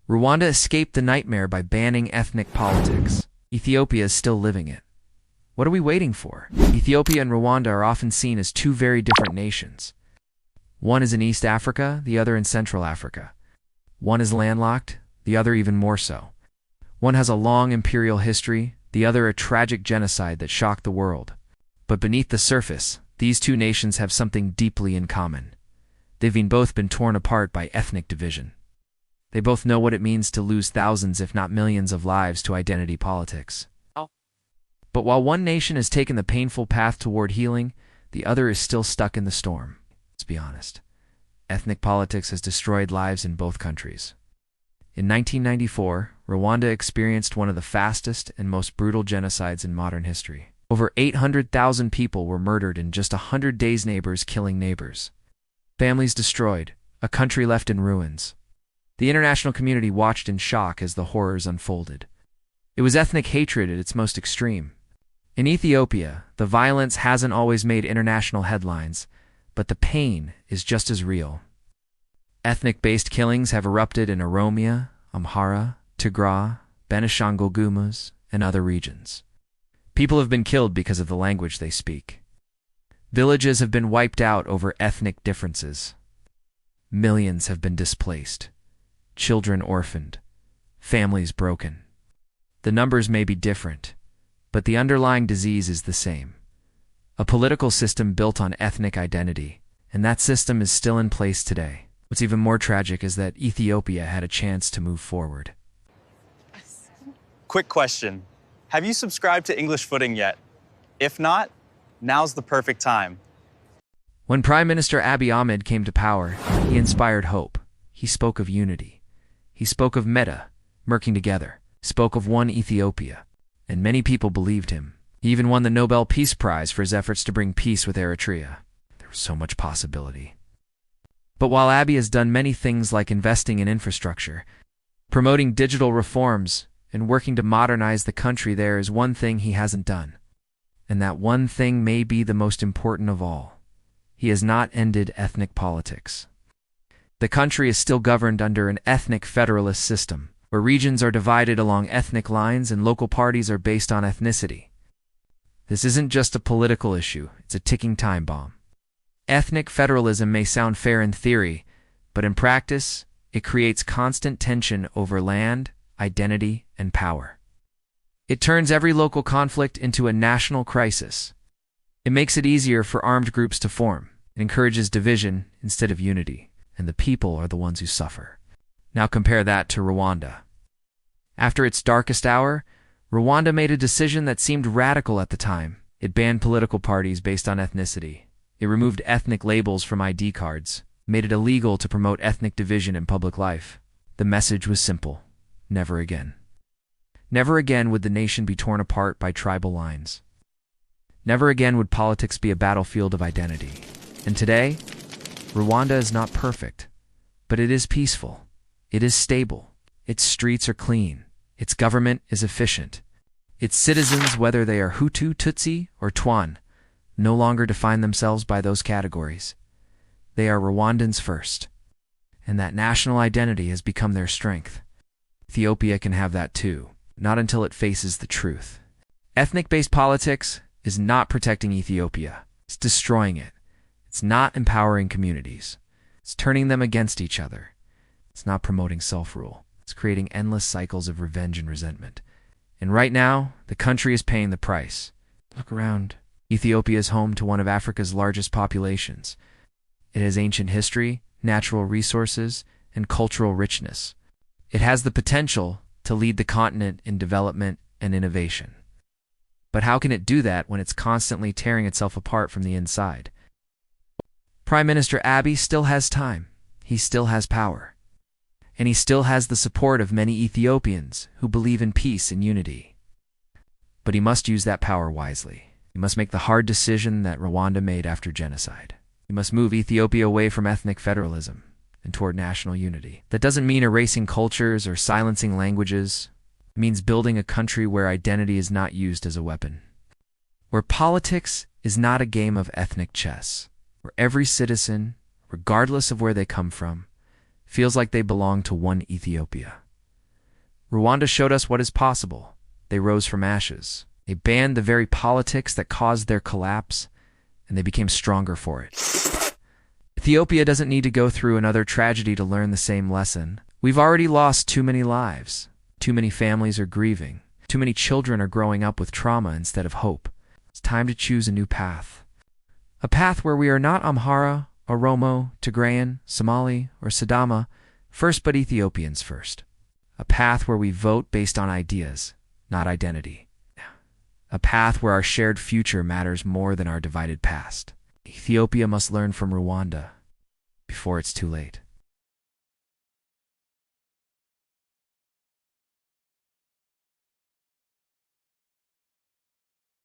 Rwanda escaped the nightmare by banning ethnic politics. Ethiopia is still living it. What are we waiting for? Ethiopia and Rwanda are often seen as two very different nations. One is in East Africa, the other in Central Africa. One is landlocked, the other even more so. One has a long imperial history, the other a tragic genocide that shocked the world. But beneath the surface, these two nations have something deeply in common. They've both been torn apart by ethnic division. They both know what it means to lose thousands, if not millions, of lives to identity politics. But while one nation has taken the painful path toward healing, the other is still stuck in the storm. Let's be honest. Ethnic politics has destroyed lives in both countries. In 1994, Rwanda experienced one of the fastest and most brutal genocides in modern history. Over 800,000 people were murdered in just 100 days, neighbors killing neighbors. Families destroyed, a country left in ruins. The international community watched in shock as the horrors unfolded. It was ethnic hatred at its most extreme. In Ethiopia, the violence hasn't always made international headlines, but the pain is just as real. Ethnic-based killings have erupted in Oromia, Amhara, Tigray, Benishangul Gumuz, and other regions. People have been killed because of the language they speak. Villages have been wiped out over ethnic differences. Millions have been displaced. Children orphaned. Families broken. The numbers may be different, but the underlying disease is the same. A political system built on ethnic identity, and that system is still in place today. What's even more tragic is that Ethiopia had a chance to move forward. Quick question. Have you subscribed to English Footing yet? If not, now's the perfect time. When Prime Minister Abiy Ahmed came to power, he inspired hope. He spoke of unity. He spoke of meta, working together, spoke of one Ethiopia. And many people believed him. He even won the Nobel Peace Prize for his efforts to bring peace with Eritrea. There was so much possibility. But while Abiy has done many things like investing in infrastructure, promoting digital reforms, and working to modernize the country, there is one thing he hasn't done. And that one thing may be the most important of all. He has not ended ethnic politics. The country is still governed under an ethnic federalist system, where regions are divided along ethnic lines and local parties are based on ethnicity. This isn't just a political issue, it's a ticking time bomb. Ethnic federalism may sound fair in theory, but in practice, it creates constant tension over land, identity, and power. It turns every local conflict into a national crisis. It makes it easier for armed groups to form. It encourages division instead of unity, and the people are the ones who suffer. Now compare that to Rwanda. After its darkest hour, Rwanda made a decision that seemed radical at the time. It banned political parties based on ethnicity. It removed ethnic labels from ID cards, made it illegal to promote ethnic division in public life. The message was simple: never again. Never again would the nation be torn apart by tribal lines. Never again would politics be a battlefield of identity. And today, Rwanda is not perfect, but it is peaceful. It is stable. Its streets are clean. Its government is efficient. Its citizens, whether they are Hutu, Tutsi, or Twan, no longer define themselves by those categories. They are Rwandans first. And that national identity has become their strength. Ethiopia can have that too, not until it faces the truth. Ethnic-based politics is not protecting Ethiopia. It's destroying it. It's not empowering communities. It's turning them against each other. It's not promoting self-rule. It's creating endless cycles of revenge and resentment. And right now, the country is paying the price. Look around. Ethiopia is home to one of Africa's largest populations. It has ancient history, natural resources, and cultural richness. It has the potential to lead the continent in development and innovation. But how can it do that when it's constantly tearing itself apart from the inside? Prime Minister Abiy still has time. He still has power. And he still has the support of many Ethiopians who believe in peace and unity. But he must use that power wisely. He must make the hard decision that Rwanda made after genocide. He must move Ethiopia away from ethnic federalism and toward national unity. That doesn't mean erasing cultures or silencing languages. It means building a country where identity is not used as a weapon. Where politics is not a game of ethnic chess. Where every citizen, regardless of where they come from, feels like they belong to one Ethiopia. Rwanda showed us what is possible. They rose from ashes. They banned the very politics that caused their collapse, and they became stronger for it. Ethiopia doesn't need to go through another tragedy to learn the same lesson. We've already lost too many lives. Too many families are grieving. Too many children are growing up with trauma instead of hope. It's time to choose a new path. A path where we are not Amhara, Oromo, Tigrayan, Somali, or Sidama first, but Ethiopians first. A path where we vote based on ideas, not identity. A path where our shared future matters more than our divided past. Ethiopia must learn from Rwanda before it's too late.